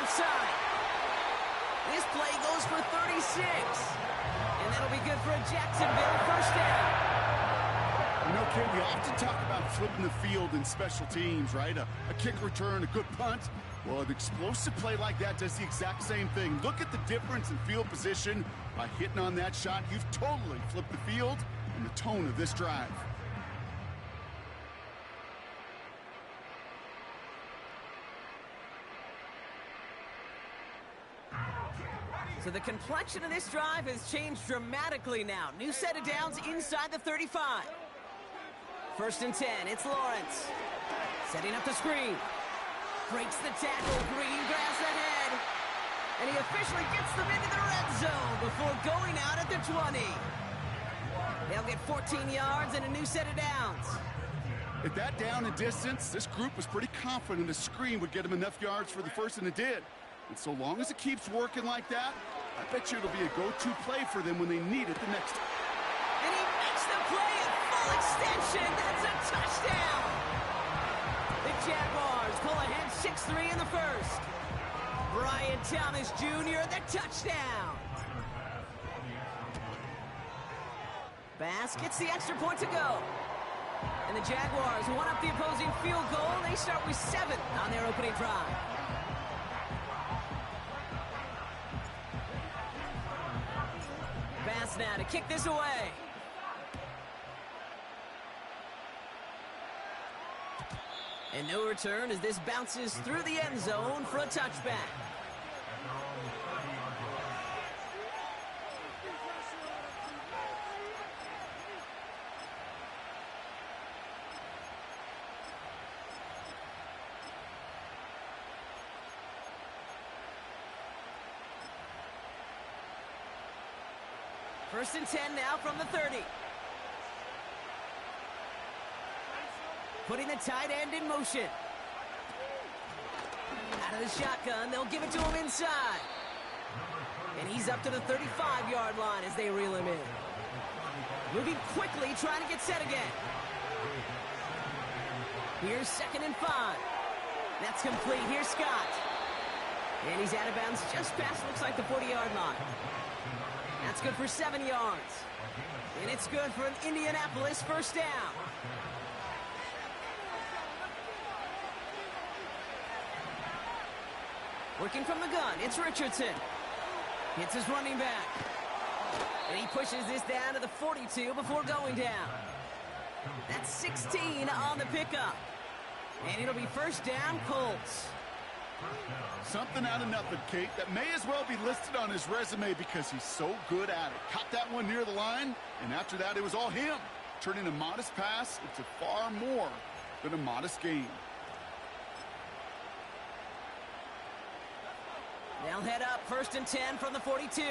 left side. This play goes for 36. And that'll be good for a Jacksonville first down. You know, Kid, we often talk about flipping the field in special teams, right? A kick return, a good punt. Well, an explosive play like that does the exact same thing. Look at the difference in field position. By hitting on that shot, you've totally flipped the field and the tone of this drive. So the complexion of this drive has changed dramatically now. New set of downs inside the 35. First and 10, it's Lawrence. Setting up the screen. Breaks the tackle, Green grabs ahead. And he officially gets them into the red zone before going out at the 20. They'll get 14 yards and a new set of downs. At that down and distance, this group was pretty confident a screen would get them enough yards for the first, and it did. And so long as it keeps working like that, I bet you it'll be a go-to play for them when they need it the next time. And he makes the play at full extension. That's a touchdown. The Jaguars pull ahead 6-3 in the first. Brian Thomas Jr., the touchdown. Bass gets the extra point to go. And the Jaguars one up the opposing field goal. They start with 7 on their opening drive. Bass now to kick this away. And no return as this bounces through the end zone for a touchback. First and 10 now from the 30. Putting the tight end in motion. Out of the shotgun, they'll give it to him inside. And he's up to the 35-yard line as they reel him in. Moving quickly, trying to get set again. Here's 2nd and 5. That's complete. Here's Scott. And he's out of bounds just past, looks like, the 40-yard line. That's good for 7 yards. And it's good for an Indianapolis first down. Working from the gun, it's Richardson. Hits his running back. And he pushes this down to the 42 before going down. That's 16 on the pickup. And it'll be first down, Colts. Something out of nothing, Kate, that may as well be listed on his resume because he's so good at it. Caught that one near the line, and after that, it was all him. Turning a modest pass into far more than a modest gain. They'll head up 1st and 10 from the 42.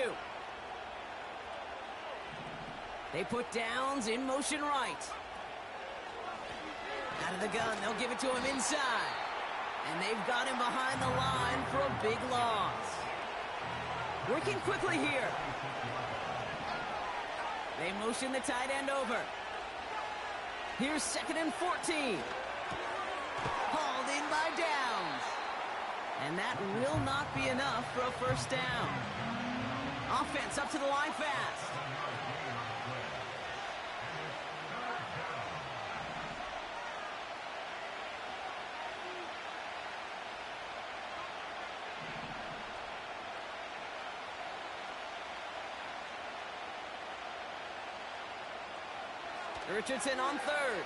They put downs in motion right. Out of the gun, they'll give it to him inside. And they've got him behind the line for a big loss. Working quickly here. They motion the tight end over. Here's 2nd and 14. Hauled in by Downs. And that will not be enough for a first down. Offense up to the line fast. Richardson on 3rd.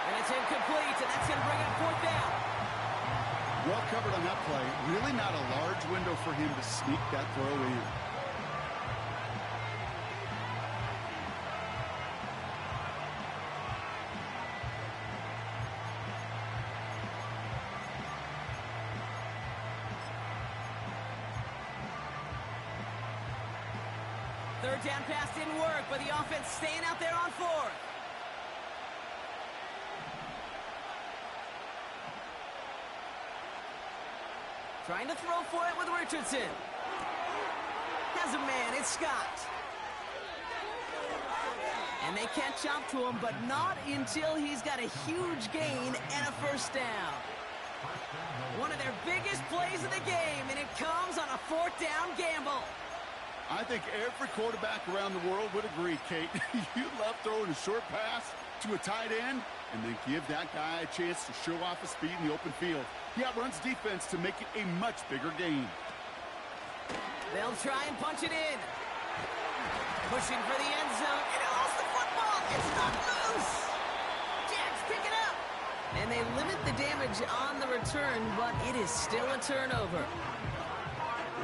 And it's incomplete, and that's going to bring up 4th down. Well covered on that play. Really not a large window for him to sneak that throw in. Third down pass didn't work, but the offense staying out there on 4th. Trying to throw for it with Richardson. Has a man, it's Scott. And they can't jump to him, but not until he's got a huge gain and a first down. One of their biggest plays of the game, and it comes on a 4th down gamble. I think every quarterback around the world would agree, Kate. You love throwing a short pass to a tight end and then give that guy a chance to show off his speed in the open field. He outruns defense to make it a much bigger game. They'll try and punch it in. Pushing for the end zone, and he lost the football. It's not loose. Jets pick it up. And they limit the damage on the return, but it is still a turnover.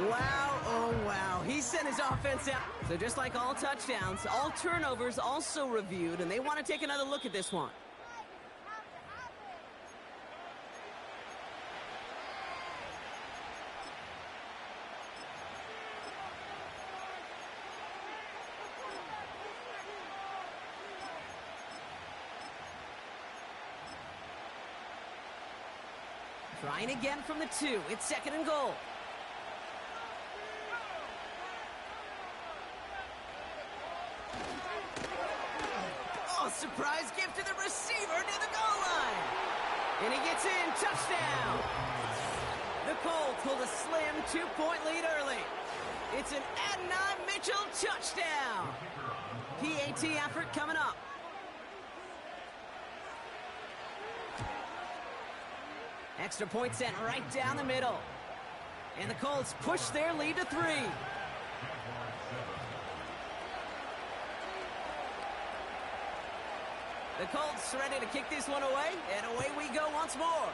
Wow, oh wow. He sent his offense out. So just like all touchdowns, all turnovers also reviewed, and they want to take another look at this one. Trying again from the 2. It's 2nd and goal. Oh, surprise gift to the receiver near the goal line. And he gets in. Touchdown. The Colts hold a slim 2-point lead early. It's an Adonai Mitchell touchdown. PAT effort coming up. Extra point sent right down the middle. And the Colts push their lead to 3. The Colts ready to kick this one away, and away we go once more.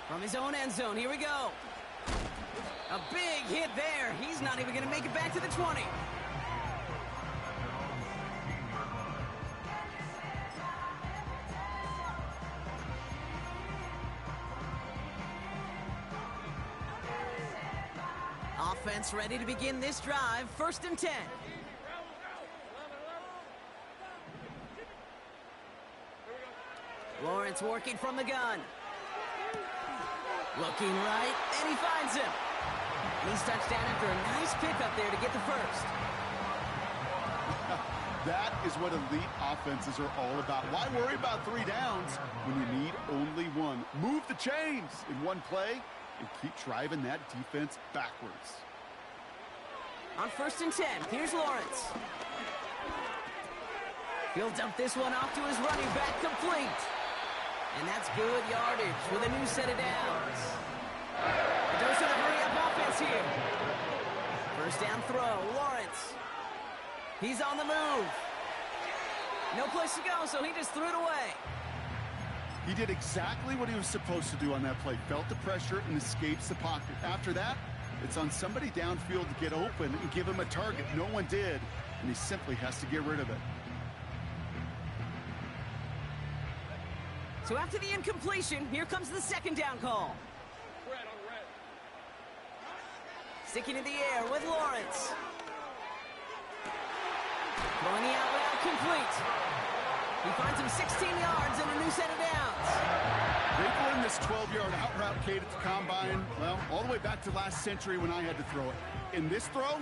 From his own end zone, here we go. A big hit there. He's not even going to make it back to the 20. Offense ready to begin this drive. 1st and 10. Lawrence working from the gun. Looking right, and he finds him. And he's touchdown after a nice pickup there to get the first. That is what elite offenses are all about. Why worry about 3 downs when you need only 1? Move the chains in one play and keep driving that defense backwards. On 1st and 10, here's Lawrence. He'll dump this one off to his running back, complete. And that's good yardage with a new set of downs. A dose of the hurry-up offense here. 1st down throw, Lawrence. He's on the move. No place to go, so he just threw it away. He did exactly what he was supposed to do on that play. Felt the pressure and escapes the pocket. After that, it's on somebody downfield to get open and give him a target. No one did, and he simply has to get rid of it. So after the incompletion, here comes the 2nd down call. Sticking in the air with Lawrence. Throwing the out route complete. He finds him 16 yards and a new set of downs. They've learned this 12-yard out route, Kate, at the combine, well, all the way back to last century when I had to throw it. In this throw,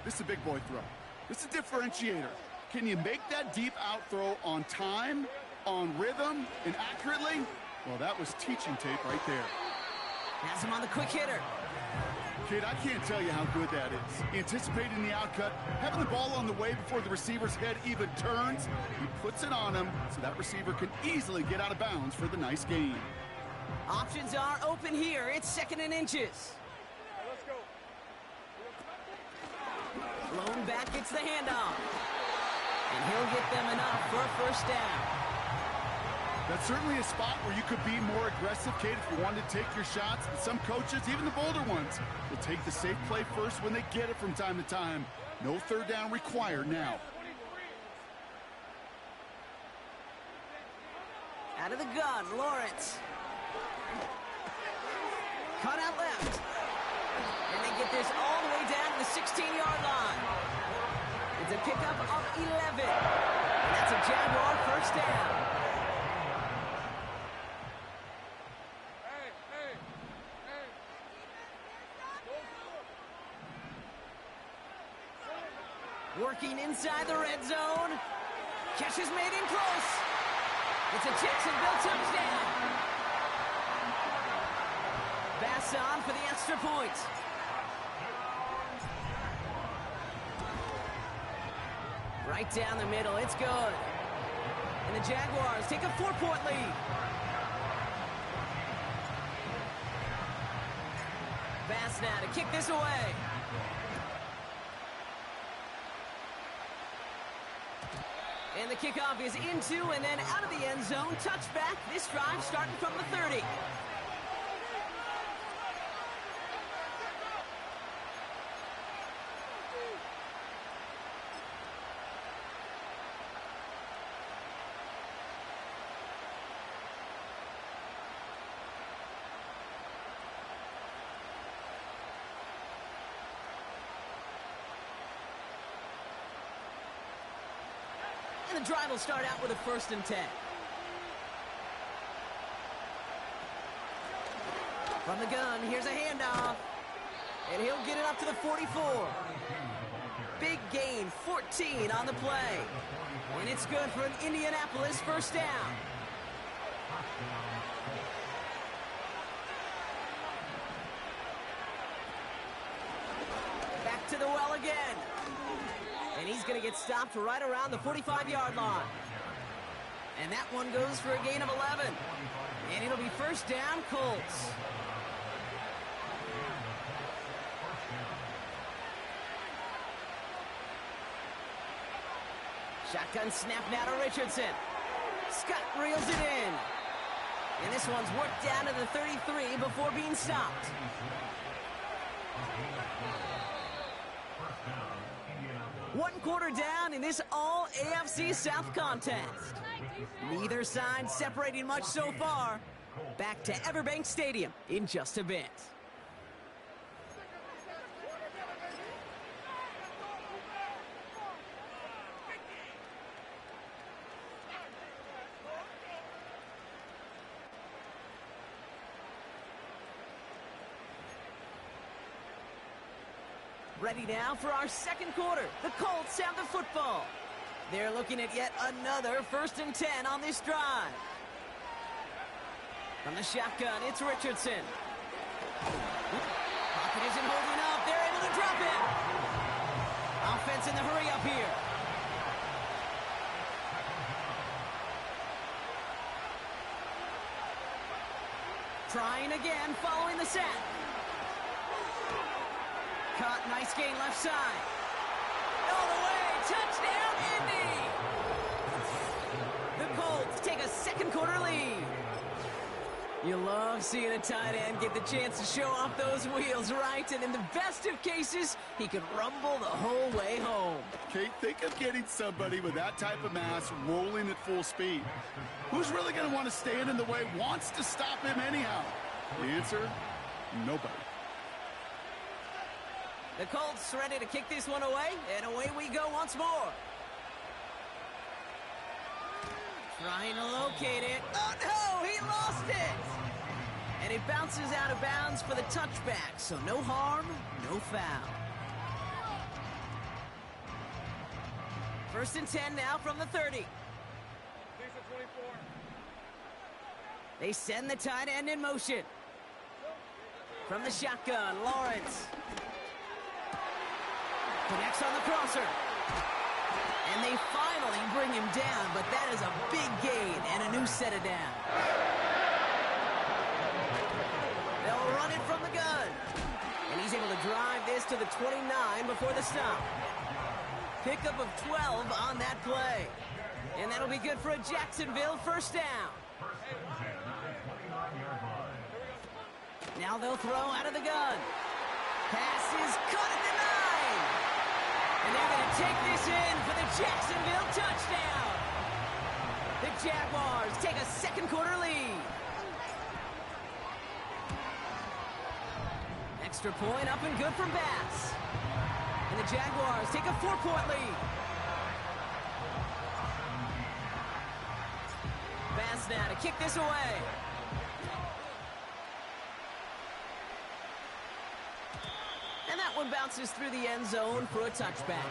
this is a big boy throw. This is a differentiator. Can you make that deep out throw on time, on rhythm, and accurately? Well, that was teaching tape right there. Has him on the quick hitter. Kid, I can't tell you how good that is. Anticipating the outcut, having the ball on the way before the receiver's head even turns. He puts it on him so that receiver can easily get out of bounds for the nice gain. Options are open here. It's 2nd and inches. Let's go. Lone back gets the handoff. And he'll get them enough for a 1st down. That's certainly a spot where you could be more aggressive, Kate, if you wanted to take your shots. And some coaches, even the bolder ones, will take the safe play first when they get it from time to time. No 3rd down required now. Out of the gun, Lawrence. Cut out left. And they get this all the way down to the 16-yard line. It's a pickup of 11. And that's a Jaguar 1st down. Working inside the red zone. Catch is made in close. It's a Jacksonville touchdown. Bass on for the extra point. Right down the middle, it's good. And the Jaguars take a 4-point lead. Bass now to kick this away. And the kickoff is into and then out of the end zone. Touchback. This drive starting from the 30. And the drive will start out with a 1st and 10. From the gun, here's a handoff. And he'll get it up to the 44. Big gain, 14 on the play. And it's good for an Indianapolis 1st down. Back to the well again. And he's going to get stopped right around the 45-yard line. And that one goes for a gain of 11. And it'll be 1st down, Colts. Shotgun snap now to Richardson. Scott reels it in. And this one's worked down to the 33 before being stopped. One quarter down in this all-AFC South contest. Neither side separating much so far. Back to Everbank Stadium in just a bit. Ready now for our 2nd quarter. The Colts have the football. They're looking at yet another 1st and 10 on this drive. From the shotgun, it's Richardson. Pocket isn't holding up. They're able to drop it. Offense in the hurry up here. Trying again following the sack. Caught, nice gain left side. All the way, touchdown Indy! The Colts take a 2nd quarter lead. You love seeing a tight end get the chance to show off those wheels, right? And in the best of cases, he could rumble the whole way home. Kate, think of getting somebody with that type of mass rolling at full speed. Who's really going to want to stand in the way, wants to stop him anyhow? The answer, nobody. The Colts ready to kick this one away, and away we go once more. Trying to locate it. Oh, no, he lost it. And it bounces out of bounds for the touchback, so no harm, no foul. 1st and 10 now from the 30. They send the tight end in motion. From the shotgun, Lawrence. Connects on the crosser. And they finally bring him down, but that is a big gain and a new set of down. They'll run it from the gun. And he's able to drive this to the 29 before the stop. Pickup of 12 on that play. And that'll be good for a Jacksonville 1st down. Now they'll throw out of the gun. Pass is caught at the 9. And they're going to take this in for the Jacksonville touchdown. The Jaguars take a 2nd quarter lead. Extra point up and good from Bass. And the Jaguars take a 4-point lead. Bass now to kick this away. And that one bounces through the end zone for a touchback.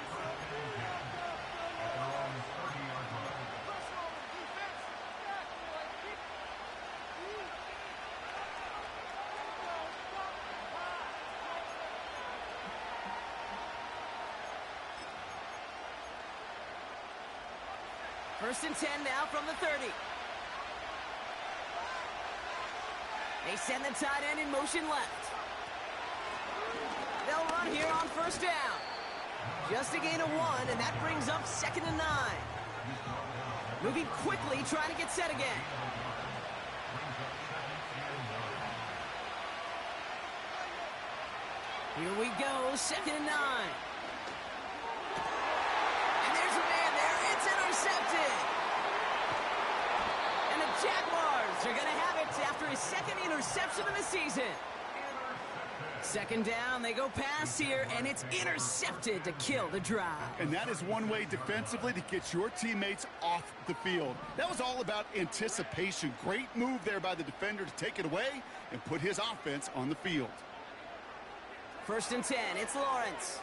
First and 10 now from the 30. They send the tight end in motion left. They'll run here on first down. Just a gain of 1, and that brings up 2nd and 9. Moving quickly, trying to get set again. Here we go, 2nd and 9. And there's a man there. It's intercepted. And the Jaguars are going to have it after his 2nd interception of the season. 2nd down, they go pass here, and it's intercepted to kill the drive. And that is one way defensively to get your teammates off the field. That was all about anticipation. Great move there by the defender to take it away and put his offense on the field. First and 10, it's Lawrence.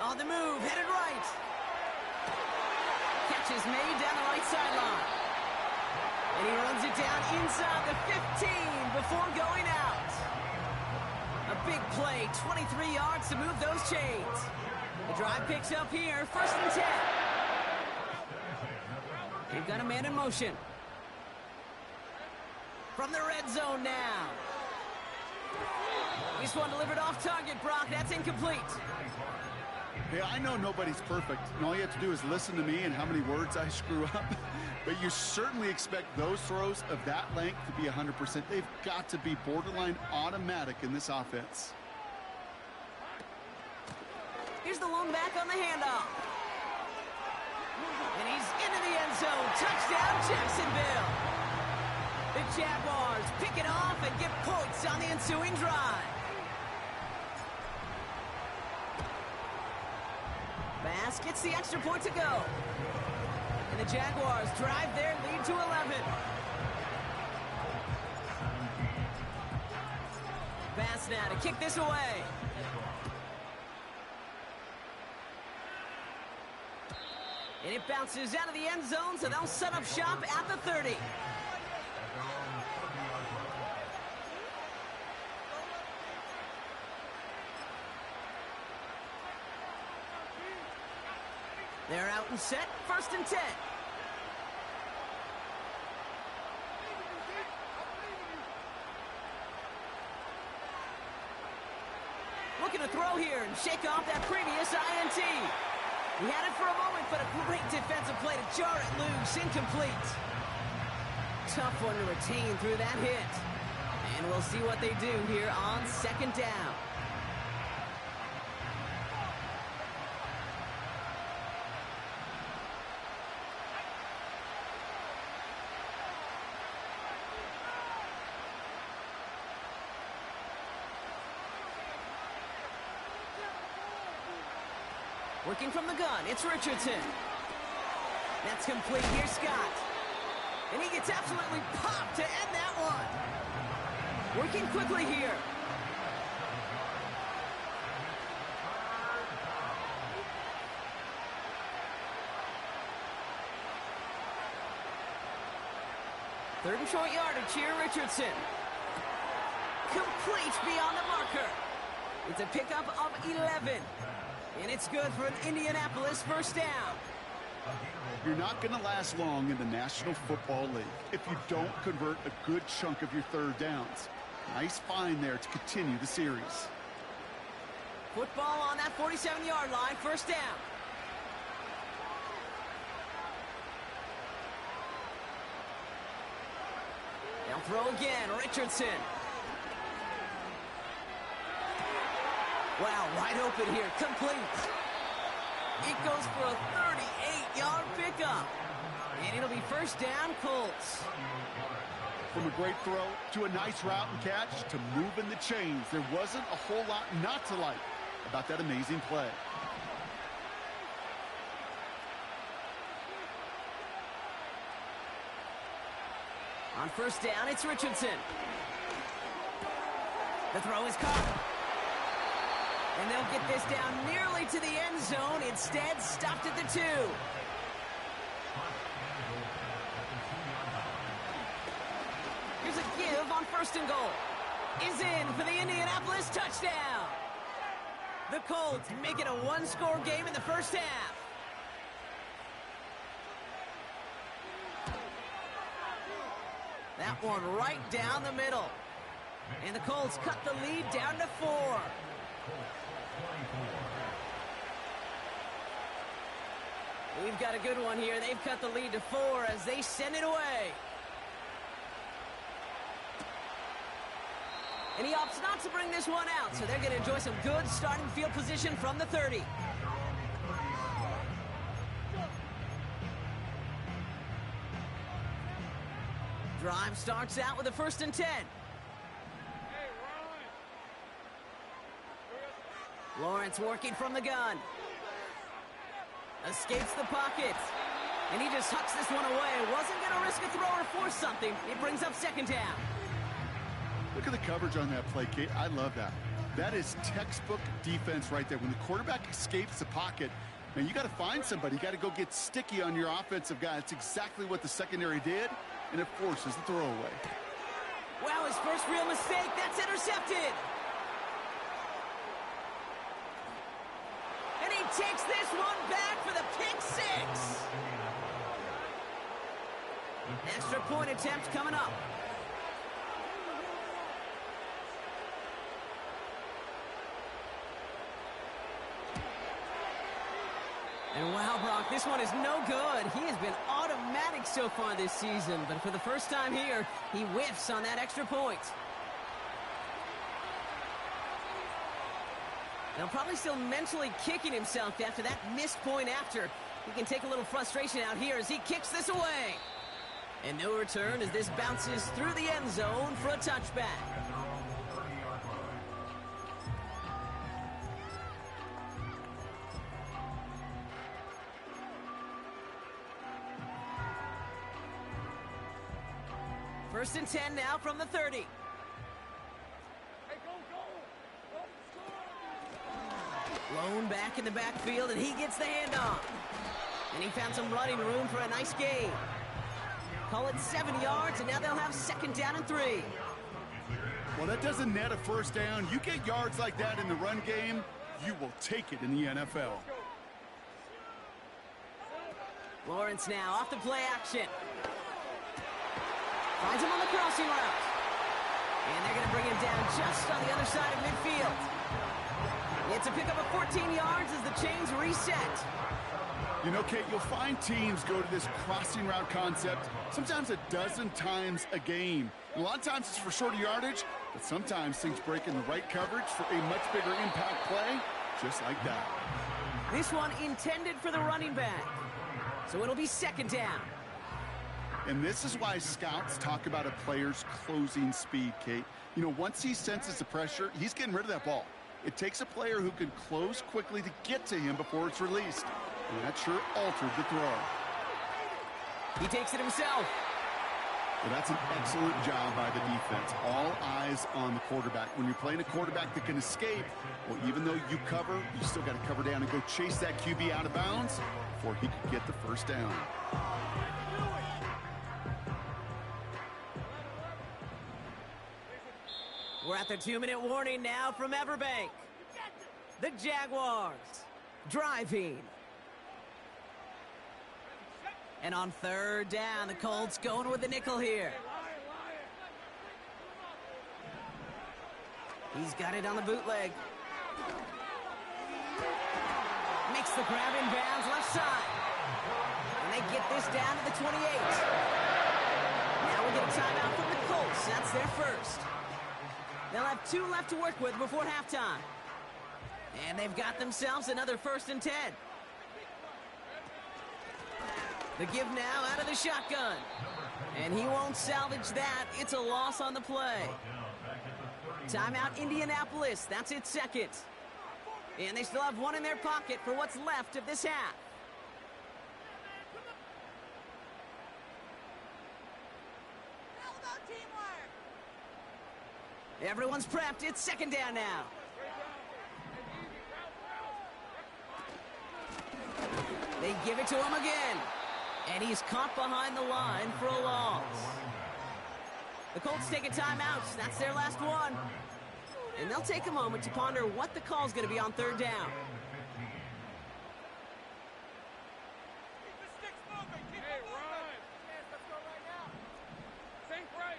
On the move, headed right. Catch is made down the right sideline. And he runs it down inside the 15 before going out. A big play, 23 yards to move those chains. The drive picks up here, 1st and 10. They've got a man in motion. From the red zone now. This one delivered off target, Brock. That's incomplete. Hey, I know nobody's perfect, and all you have to do is listen to me and how many words I screw up. But you certainly expect those throws of that length to be 100%. They've got to be borderline automatic in this offense. Here's the lone back on the handoff. And he's into the end zone. Touchdown, Jacksonville. The Jaguars pick it off and get points on the ensuing drive. Bass gets the extra point to go. And the Jaguars drive their lead to 11. Bass now to kick this away. And it bounces out of the end zone, so they'll set up shop at the 30. They're out and set, 1st and 10. Looking to throw here and shake off that previous INT. He had it for a moment, but a great defensive play to jar it loose, incomplete. Tough one to retain through that hit. And we'll see what they do here on 2nd down. Working from the gun, it's Richardson. That's complete. Here's Scott. And he gets absolutely popped to end that one. Working quickly here. Third and short yardage here, Richardson. Complete beyond the marker. It's a pickup of 11. And it's good for an Indianapolis 1st down. You're not going to last long in the National Football League if you don't convert a good chunk of your 3rd downs. Nice find there to continue the series. Football on that 47-yard line, 1st down. They'll throw again, Richardson. Wow, wide open here, complete. It goes for a 38-yard pickup. And it'll be 1st down, Colts. From a great throw to a nice route and catch to moving the chains, there wasn't a whole lot not to like about that amazing play. On 1st down, it's Richardson. The throw is caught. And they'll get this down nearly to the end zone. Instead, stopped at the 2. Here's a give on 1st and goal. Is in for the Indianapolis touchdown. The Colts make it a 1-score game in the 1st half. That one right down the middle. And the Colts cut the lead down to 4. We've got a good one here. They've cut the lead to 4 as they send it away. And he opts not to bring this one out, so they're going to enjoy some good starting field position from the 30. Drive starts out with a 1st and 10. Lawrence working from the gun. Escapes the pocket. And he just hucks this one away. Wasn't going to risk a throw or force something. It brings up 2nd down. Look at the coverage on that play, Kate. I love that. That is textbook defense right there. When the quarterback escapes the pocket, man, you got to find somebody. You got to go get sticky on your offensive guy. That's exactly what the secondary did, and it forces the throwaway. Wow, his first real mistake. That's intercepted. And he takes this one back for the pick 6. Extra point attempt coming up. And wow, Brock, this one is no good. He has been automatic so far this season, but for the first time here, he whiffs on that extra point. Now, probably still mentally kicking himself after that missed point after. He can take a little frustration out here as he kicks this away. And no return as this bounces through the end zone for a touchback. First and 10 now from the 30. Lone back in the backfield, and he gets the handoff. And he found some running room for a nice gain. Call it 7 yards, and now they'll have 2nd down and 3. Well, that doesn't net a 1st down. You get yards like that in the run game, you will take it in the NFL. Lawrence now off the play action. Finds him on the crossing route. And they're going to bring him down just on the other side of midfield. It's a pickup of 14 yards as the chains reset. You know, Kate, you'll find teams go to this crossing route concept sometimes a dozen times a game. And a lot of times it's for shorter yardage, but sometimes things break in the right coverage for a much bigger impact play, just like that. This one intended for the running back. So it'll be 2nd down. And this is why scouts talk about a player's closing speed, Kate. You know, once he senses the pressure, he's getting rid of that ball. It takes a player who can close quickly to get to him before it's released. And that sure altered the throw. He takes it himself. Well, that's an excellent job by the defense. All eyes on the quarterback. When you're playing a quarterback that can escape, well, even though you cover, you still got to cover down and go chase that QB out of bounds before he could get the 1st down. We're at the 2-minute warning now from Everbank. The Jaguars driving. And on 3rd down, the Colts going with the nickel here. He's got it on the bootleg. Makes the grab in bounds left side. And they get this down to the 28. Now we get a timeout from the Colts. That's their first. They'll have 2 left to work with before halftime. And they've got themselves another 1st and 10. The give now out of the shotgun. And he won't salvage that. It's a loss on the play. Timeout Indianapolis. That's its 2nd. And they still have 1 in their pocket for what's left of this half. Everyone's prepped. It's 2nd down now. They give it to him again. And he's caught behind the line for a loss. The Colts take a timeout. That's their last one. And they'll take a moment to ponder what the call's going to be on 3rd down. Hey, Ryan. Let's go right now. Think right.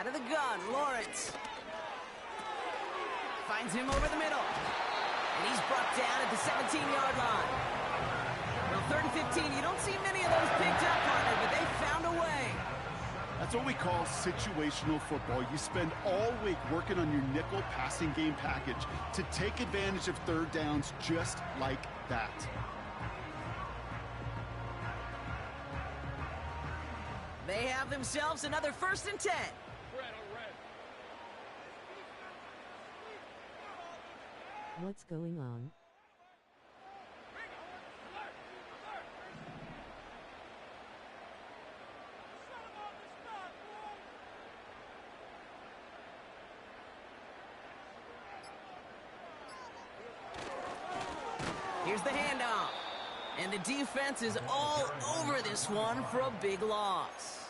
Out of the gun, Lawrence. Finds him over the middle. And he's brought down at the 17-yard line. Well, 3rd and 15, you don't see many of those picked up, partner, but they found a way. That's what we call situational football. You spend all week working on your nickel passing game package to take advantage of 3rd downs just like that. They have themselves another 1st and 10. What's going on? Here's the handoff. And the defense is all over this one for a big loss.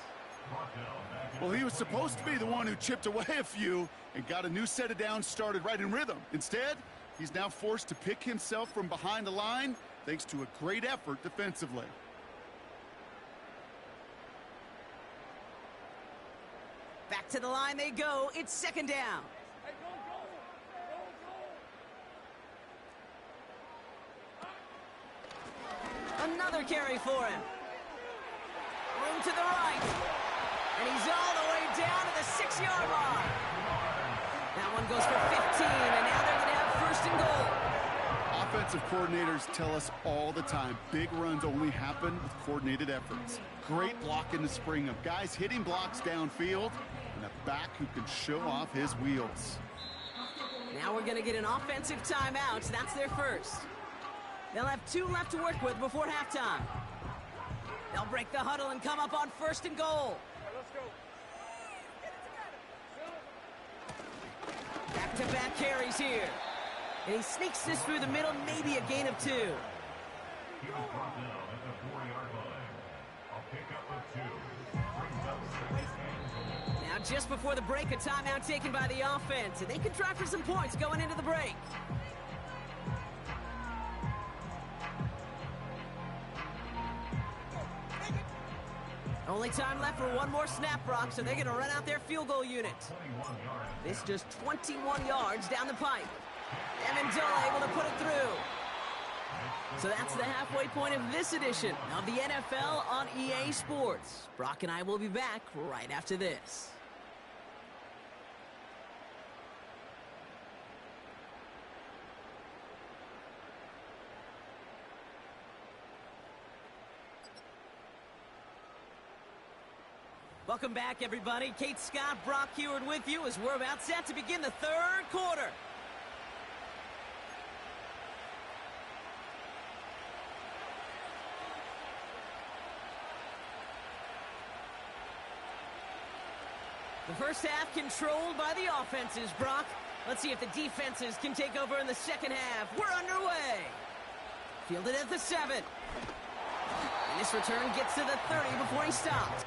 Well, he was supposed to be the one who chipped away a few and got a new set of downs started right in rhythm. Instead, he's now forced to pick himself from behind the line thanks to a great effort defensively. Back to the line they go. It's 2nd down. Another carry for him. Room to the right. And he's all the way down to the 6-yard line. That one goes for 15, and now they're going to have 1st and goal. Offensive coordinators tell us all the time, big runs only happen with coordinated efforts. Great block in the spring of guys hitting blocks downfield, and a back who can show off his wheels. Now we're going to get an offensive timeout. That's their first. They'll have 2 left to work with before halftime. They'll break the huddle and come up on 1st and goal. Let's go. Back-to-back carries here. And he sneaks this through the middle, maybe a gain of 2. He was brought down at the 4-yard line. A pickup of 2. Brings up 2nd and goal. Now just before the break, a timeout taken by the offense. And they can try for some points going into the break. Only time left for one more snap, Brock, so they're going to run out their field goal unit. This just 21 yards down the pipe. Amendola able to put it through. So that's the halfway point of this edition of the NFL on EA Sports. Brock and I will be back right after this. Welcome back, everybody. Kate Scott, Brock Heward with you as we're about set to begin the 3rd quarter. The first half controlled by the offenses, Brock. Let's see if the defenses can take over in the 2nd half. We're underway. Fielded at the 7. And this return gets to the 30 before he stops.